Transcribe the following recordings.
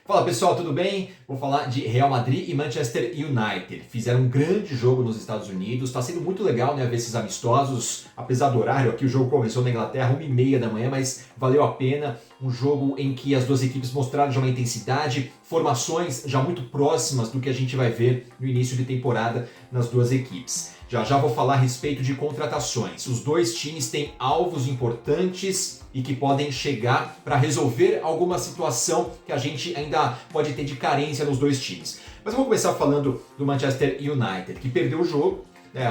Fala pessoal, tudo bem? Vou falar de Real Madrid e Manchester United. Fizeram um grande jogo nos Estados Unidos, está sendo muito legal, né, ver esses amistosos, apesar do horário aqui, o jogo começou na Inglaterra 1h30 da manhã, mas valeu a pena. Um jogo em que as duas equipes mostraram já uma intensidade, formações já muito próximas do que a gente vai ver no início de temporada nas duas equipes. Já vou falar a respeito de contratações. Os dois times têm alvos importantes e que podem chegar para resolver alguma situação que a gente ainda pode ter de carência nos dois times. Mas eu vou começar falando do Manchester United, que perdeu o jogo.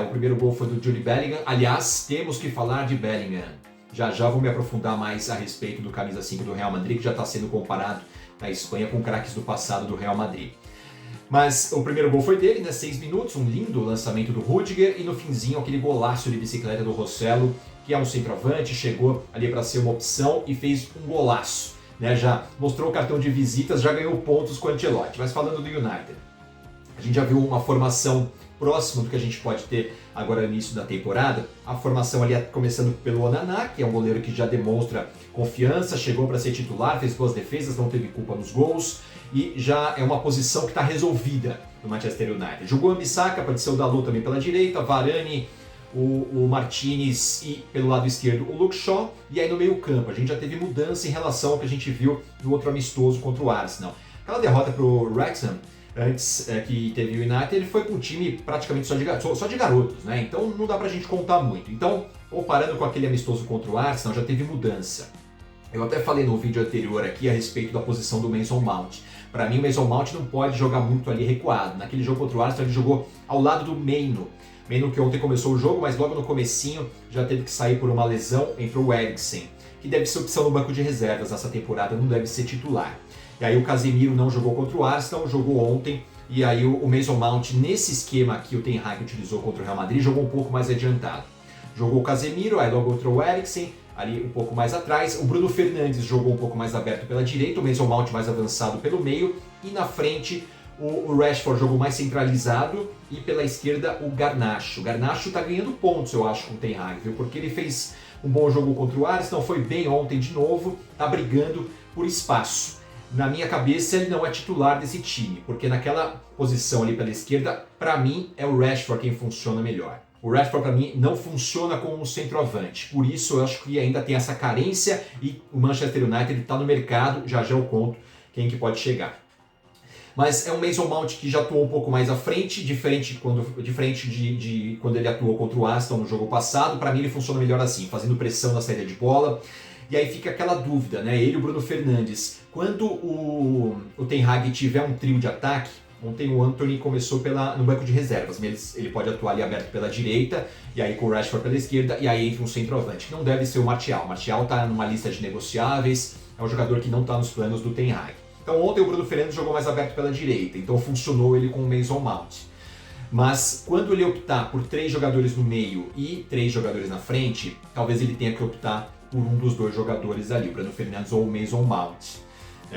O primeiro gol foi do Jude Bellingham. Aliás, temos que falar de Bellingham. Já vou me aprofundar mais a respeito do camisa 5 do Real Madrid, que já está sendo comparado na Espanha com craques do passado do Real Madrid. Mas o primeiro gol foi dele, 6 minutos, um lindo lançamento do Rudiger e no finzinho aquele golaço de bicicleta do Rossello, que é um centroavante, chegou ali para ser uma opção e fez um golaço. Já mostrou o cartão de visitas, já ganhou pontos com o Ancelotti. Mas falando do United, a gente já viu uma formação próxima do que a gente pode ter agora no início da temporada. A formação ali começando pelo Onana, que é um goleiro que já demonstra confiança, chegou para ser titular, fez boas defesas, não teve culpa nos gols e já é uma posição que está resolvida no Manchester United. Jogou o Ambissaca, pode ser o Dalot também pela direita, Varane, o Martinez e pelo lado esquerdo o Luke Shaw, e aí no meio campo a gente já teve mudança em relação ao que a gente viu no outro amistoso contra o Arsenal. Aquela derrota para o Wrexham, antes que teve o United, ele foi com um time praticamente só de garotos, então não dá pra gente contar muito. Então, comparando com aquele amistoso contra o Arsenal, já teve mudança. Eu até falei no vídeo anterior aqui a respeito da posição do Mason Mount. Para mim, o Mason Mount não pode jogar muito ali recuado. Naquele jogo contra o Arsenal, ele jogou ao lado do Maino. Maino que ontem começou o jogo, mas logo no comecinho já teve que sair por uma lesão, entrou o Eriksen, que deve ser opção no banco de reservas nessa temporada, não deve ser titular. E aí o Casemiro não jogou contra o Arsenal, jogou ontem, e aí o Mason Mount, nesse esquema que o Ten Hag utilizou contra o Real Madrid, jogou um pouco mais adiantado. Jogou o Casemiro, aí logo entrou o Eriksen, ali um pouco mais atrás. O Bruno Fernandes jogou um pouco mais aberto pela direita, o Mason Mount mais avançado pelo meio, e na frente o Rashford jogou mais centralizado, e pela esquerda o Garnacho. O Garnacho tá ganhando pontos, eu acho, com o Ten Hag, viu? Porque ele fez um bom jogo contra o Arsenal, foi bem ontem de novo, tá brigando por espaço. Na minha cabeça, ele não é titular desse time, porque naquela posição ali pela esquerda, para mim, é o Rashford quem funciona melhor. O Rashford, para mim, não funciona como um centroavante. Por isso, eu acho que ainda tem essa carência e o Manchester United está no mercado, já eu conto quem que pode chegar. Mas é um Mason Mount que já atuou um pouco mais à frente, diferente de quando ele atuou contra o Aston no jogo passado. Para mim, ele funciona melhor assim, fazendo pressão na saída de bola. E aí fica aquela dúvida, ele e o Bruno Fernandes. Quando o Ten Hag tiver um trio de ataque, ontem o Antony começou no banco de reservas, mas ele pode atuar ali aberto pela direita, e aí com o Rashford pela esquerda, e aí entra um centroavante, que não deve ser o Martial. O Martial está numa lista de negociáveis, é um jogador que não está nos planos do Ten Hag. Então ontem o Bruno Fernandes jogou mais aberto pela direita, então funcionou ele com o Mason Mount. Mas quando ele optar por 3 jogadores no meio e 3 jogadores na frente, talvez ele tenha que optar por um dos 2 jogadores ali, o Bruno Fernandes ou o Mason Mount.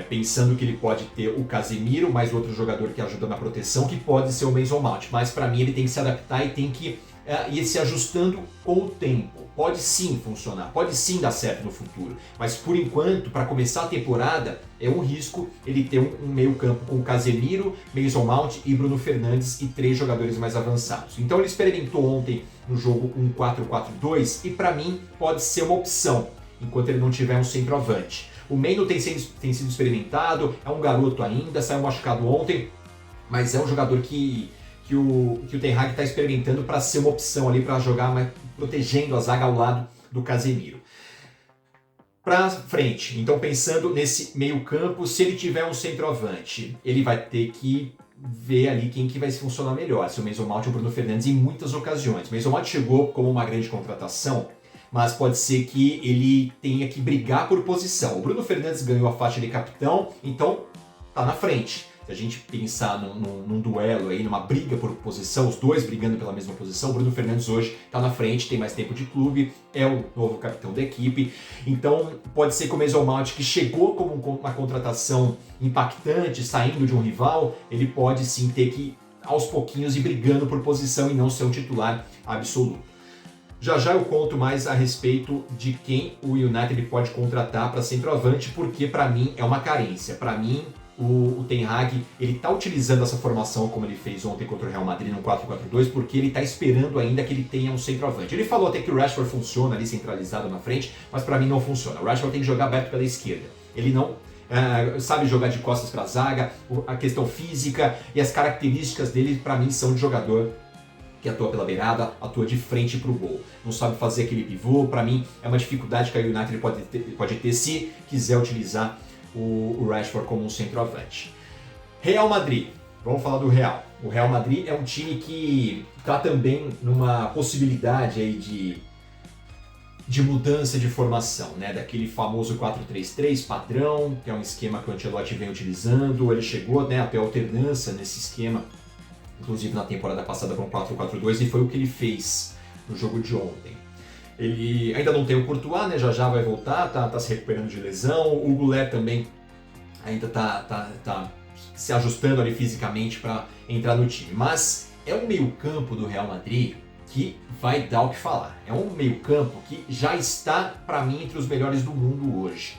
Pensando que ele pode ter o Casemiro, mais outro jogador que ajuda na proteção, que pode ser o Mason Mount. Mas para mim ele tem que se adaptar e tem que ir se ajustando com o tempo. Pode sim funcionar, pode sim dar certo no futuro. Mas por enquanto, para começar a temporada, é um risco ele ter um meio campo com Casemiro, Mason Mount e Bruno Fernandes e 3 jogadores mais avançados. Então ele experimentou ontem no jogo um 4-4-2 e para mim pode ser uma opção, enquanto ele não tiver um centroavante. O Maino tem sido experimentado, é um garoto ainda, saiu machucado ontem, mas é um jogador que o Ten Hag está experimentando para ser uma opção ali para jogar, mas protegendo a zaga ao lado do Casemiro. Para frente, então pensando nesse meio campo, se ele tiver um centroavante, ele vai ter que ver ali quem que vai funcionar melhor, se o Mason Mount ou o Bruno Fernandes em muitas ocasiões. O Mason Mount chegou como uma grande contratação, mas pode ser que ele tenha que brigar por posição. O Bruno Fernandes ganhou a faixa de capitão, então tá na frente. Se a gente pensar num duelo aí, numa briga por posição, os dois brigando pela mesma posição, o Bruno Fernandes hoje está na frente, tem mais tempo de clube, é o novo capitão da equipe. Então pode ser que o Mason Mount, que chegou como uma contratação impactante, saindo de um rival, ele pode sim ter que, aos pouquinhos, ir brigando por posição e não ser um titular absoluto. Já eu conto mais a respeito de quem o United pode contratar para centroavante, porque para mim é uma carência. Para mim, o Ten Hag ele está utilizando essa formação como ele fez ontem contra o Real Madrid no 4-4-2 porque ele está esperando ainda que ele tenha um centroavante. Ele falou até que o Rashford funciona ali centralizado na frente, mas para mim não funciona. O Rashford tem que jogar aberto pela esquerda. Ele não sabe jogar de costas para a zaga, a questão física e as características dele para mim são de jogador que atua pela beirada, atua de frente para o gol. Não sabe fazer aquele pivô, para mim é uma dificuldade que a United pode ter se quiser utilizar o Rashford como um centroavante. Real Madrid, vamos falar do Real. O Real Madrid é um time que está também numa possibilidade aí de mudança de formação, né? Daquele famoso 4-3-3 padrão, que é um esquema que o Ancelotti vem utilizando. Ele chegou, né, até alternância nesse esquema, inclusive na temporada passada com 4-4-2, e foi o que ele fez no jogo de ontem. Ele ainda não tem o Courtois, né? Já vai voltar, tá se recuperando de lesão. O Goulart também ainda tá se ajustando ali fisicamente para entrar no time. Mas é um meio-campo do Real Madrid que vai dar o que falar. É um meio-campo que já está, para mim, entre os melhores do mundo hoje.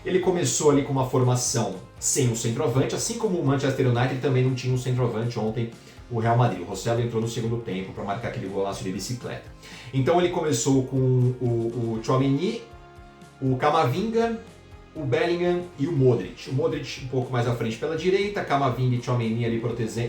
Ele começou ali com uma formação sem um centroavante, assim como o Manchester United também não tinha um centroavante ontem, o Real Madrid. O Rossello entrou no segundo tempo para marcar aquele golaço de bicicleta. Então ele começou com o Tchouaméni, o Camavinga, o Bellingham e o Modric. O Modric um pouco mais à frente pela direita, Camavinga e Tchouaméni ali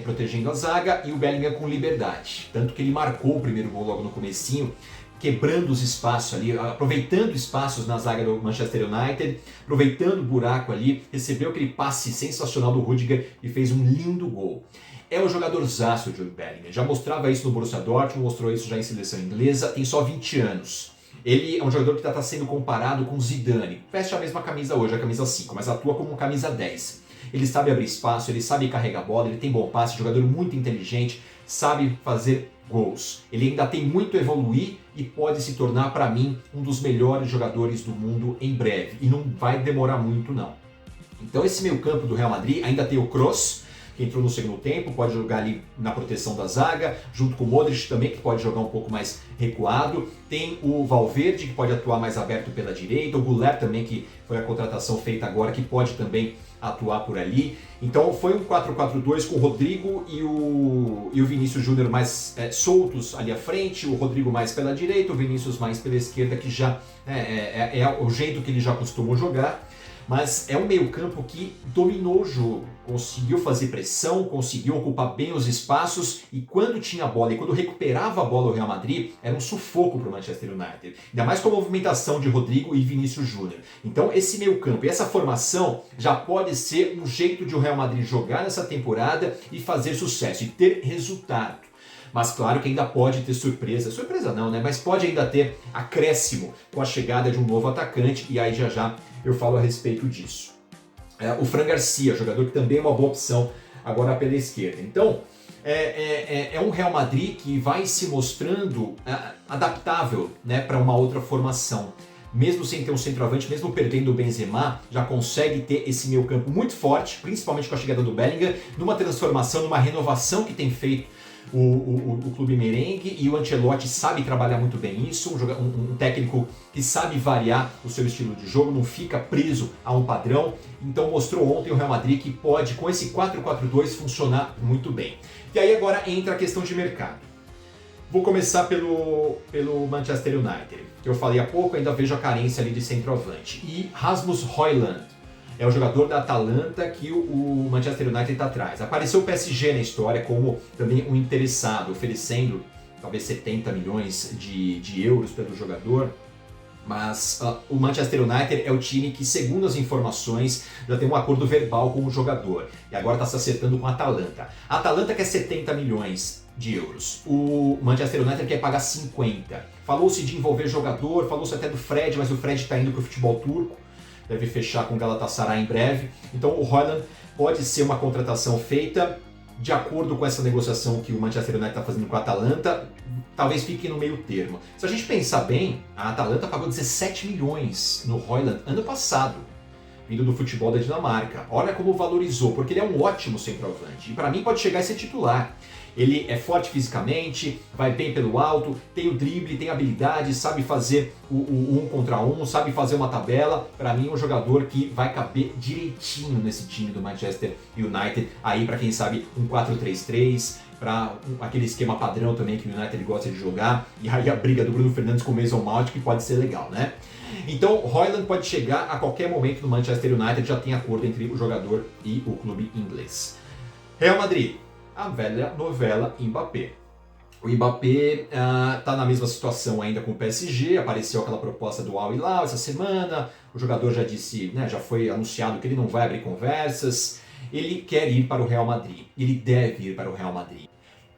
protegendo a zaga e o Bellingham com liberdade. Tanto que ele marcou o primeiro gol logo no comecinho, quebrando os espaços ali, aproveitando espaços na zaga do Manchester United, aproveitando o buraco ali, recebeu aquele passe sensacional do Rudiger e fez um lindo gol. É um jogadorzaço, o Jude Bellingham. Já mostrava isso no Borussia Dortmund, mostrou isso já em seleção inglesa, tem só 20 anos. Ele é um jogador que está sendo comparado com Zidane. Veste a mesma camisa hoje, a camisa 5, mas atua como camisa 10. Ele sabe abrir espaço, ele sabe carregar a bola, ele tem bom passe, jogador muito inteligente, sabe fazer gols. Ele ainda tem muito a evoluir e pode se tornar, para mim, um dos melhores jogadores do mundo em breve. E não vai demorar muito, não. Então esse meio campo do Real Madrid ainda tem o Kroos, que entrou no segundo tempo, pode jogar ali na proteção da zaga, junto com o Modric também, que pode jogar um pouco mais recuado. Tem o Valverde, que pode atuar mais aberto pela direita, o Goulart também, que foi a contratação feita agora, que pode também atuar por ali. Então foi um 4-4-2 com o Rodrigo e o Vinícius Júnior mais soltos ali à frente, o Rodrigo mais pela direita, o Vinícius mais pela esquerda, que já é o jeito que ele já costumou jogar. Mas é um meio-campo que dominou o jogo, conseguiu fazer pressão, conseguiu ocupar bem os espaços e quando tinha a bola e quando recuperava a bola o Real Madrid, era um sufoco para o Manchester United. Ainda mais com a movimentação de Rodrigo e Vinícius Júnior. Então esse meio-campo e essa formação já pode ser um jeito de o Real Madrid jogar nessa temporada e fazer sucesso e ter resultado. Mas claro que ainda pode ter surpresa não, né? Mas pode ainda ter acréscimo com a chegada de um novo atacante e aí já eu falo a respeito disso. O Fran Garcia, jogador que também é uma boa opção agora pela esquerda. Então, é um Real Madrid que vai se mostrando adaptável, né, para uma outra formação. Mesmo sem ter um centroavante, mesmo perdendo o Benzema, já consegue ter esse meio campo muito forte, principalmente com a chegada do Bellingham, numa transformação, numa renovação que tem feito o clube merengue, e o Ancelotti sabe trabalhar muito bem isso, um técnico que sabe variar o seu estilo de jogo, não fica preso a um padrão. Então mostrou ontem o Real Madrid que pode, com esse 4-4-2, funcionar muito bem. E aí agora entra a questão de mercado. Vou começar pelo Manchester United, que eu falei há pouco, ainda vejo a carência ali de centroavante. E Rasmus Højlund é o jogador da Atalanta que o Manchester United está atrás. Apareceu o PSG na história como também um interessado, oferecendo talvez 70 milhões de euros pelo jogador. Mas o Manchester United é o time que, segundo as informações, já tem um acordo verbal com o jogador. E agora está se acertando com a Atalanta. A Atalanta quer 70 milhões de euros. O Manchester United quer pagar 50. Falou-se de envolver jogador, falou-se até do Fred, mas o Fred está indo para o futebol turco. Deve fechar com o Galatasaray em breve. Então o Højlund pode ser uma contratação feita de acordo com essa negociação que o Manchester United está fazendo com a Atalanta. Talvez fique no meio termo. Se a gente pensar bem, a Atalanta pagou 17 milhões no Højlund ano passado, vindo do futebol da Dinamarca. Olha como valorizou, porque ele é um ótimo centroavante. E para mim pode chegar a ser titular. Ele é forte fisicamente, vai bem pelo alto, tem o drible, tem habilidade, sabe fazer o 1 contra 1, sabe fazer uma tabela. Para mim, é um jogador que vai caber direitinho nesse time do Manchester United. Aí, para quem sabe, um 4-3-3, para aquele esquema padrão também que o United gosta de jogar. E aí a briga do Bruno Fernandes com o Mason Mount, que pode ser legal, né? Então, Højlund pode chegar a qualquer momento no Manchester United, já tem acordo entre o jogador e o clube inglês. Real Madrid, a velha novela Mbappé. O Mbappé está na mesma situação ainda com o PSG, apareceu aquela proposta do Al Hilal essa semana, o jogador já disse, né, já foi anunciado que ele não vai abrir conversas, ele quer ir para o Real Madrid, ele deve ir para o Real Madrid.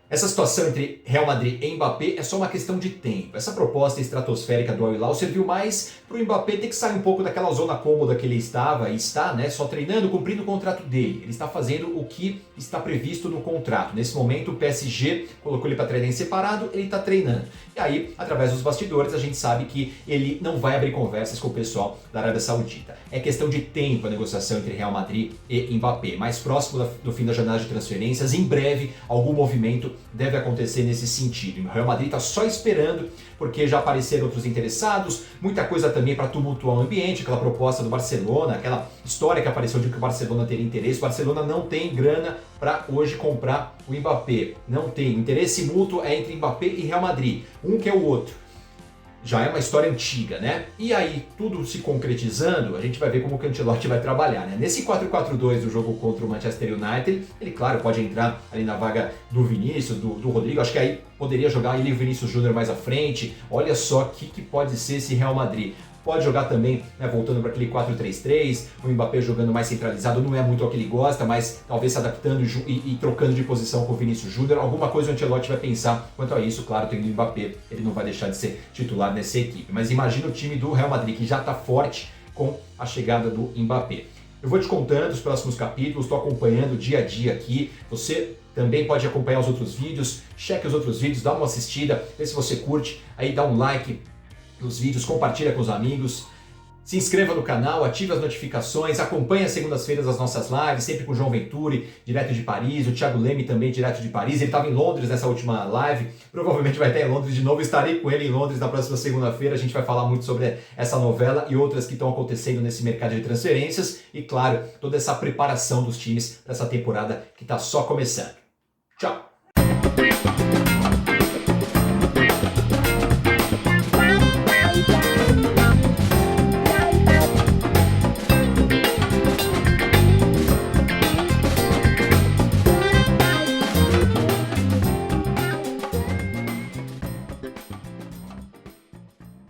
Essa situação entre Real Madrid e Mbappé é só uma questão de tempo. Essa proposta estratosférica do Al Hilal serviu mais para o Mbappé ter que sair um pouco daquela zona cômoda que ele estava e está, né, só treinando, cumprindo o contrato dele. Ele está fazendo o que está previsto no contrato. Nesse momento o PSG colocou ele para treinar em separado, ele está treinando. E aí, através dos bastidores, a gente sabe que ele não vai abrir conversas com o pessoal da Arábia Saudita. É questão de tempo a negociação entre Real Madrid e Mbappé. Mais próximo do fim da janela de transferências, em breve, algum movimento deve acontecer nesse sentido. O Real Madrid está só esperando, porque já apareceram outros interessados, muita coisa também para tumultuar o ambiente, aquela proposta do Barcelona, aquela história que apareceu de que o Barcelona teria interesse. O Barcelona não tem grana para hoje comprar o Mbappé. Não tem. O interesse mútuo é entre Mbappé e Real Madrid. Um que é o outro. Já é uma história antiga, né? E aí, tudo se concretizando, a gente vai ver como o Ancelotti vai trabalhar, né? Nesse 4-4-2 do jogo contra o Manchester United, ele, claro, pode entrar ali na vaga do Vinícius, do Rodrigo, acho que aí poderia jogar ele e o Vinícius Júnior mais à frente. Olha só o que pode ser esse Real Madrid. Pode jogar também, né, voltando para aquele 4-3-3, o Mbappé jogando mais centralizado, não é muito o que ele gosta, mas talvez se adaptando e trocando de posição com o Vinícius Júnior. Alguma coisa o Ancelotti vai pensar quanto a isso. Claro, tem o Mbappé, ele não vai deixar de ser titular nessa equipe. Mas imagina o time do Real Madrid, que já está forte com a chegada do Mbappé. Eu vou te contando os próximos capítulos, estou acompanhando dia a dia aqui. Você também pode acompanhar os outros vídeos, cheque os outros vídeos, dá uma assistida, vê se você curte, aí dá um like nos vídeos, compartilha com os amigos, se inscreva no canal, ative as notificações, acompanhe as segundas-feiras as nossas lives, sempre com o João Venturi, direto de Paris, o Thiago Leme também, direto de Paris. Ele estava em Londres nessa última live, provavelmente vai estar em Londres de novo, estarei com ele em Londres na próxima segunda-feira. A gente vai falar muito sobre essa novela e outras que estão acontecendo nesse mercado de transferências e, claro, toda essa preparação dos times para essa temporada que está só começando. Tchau!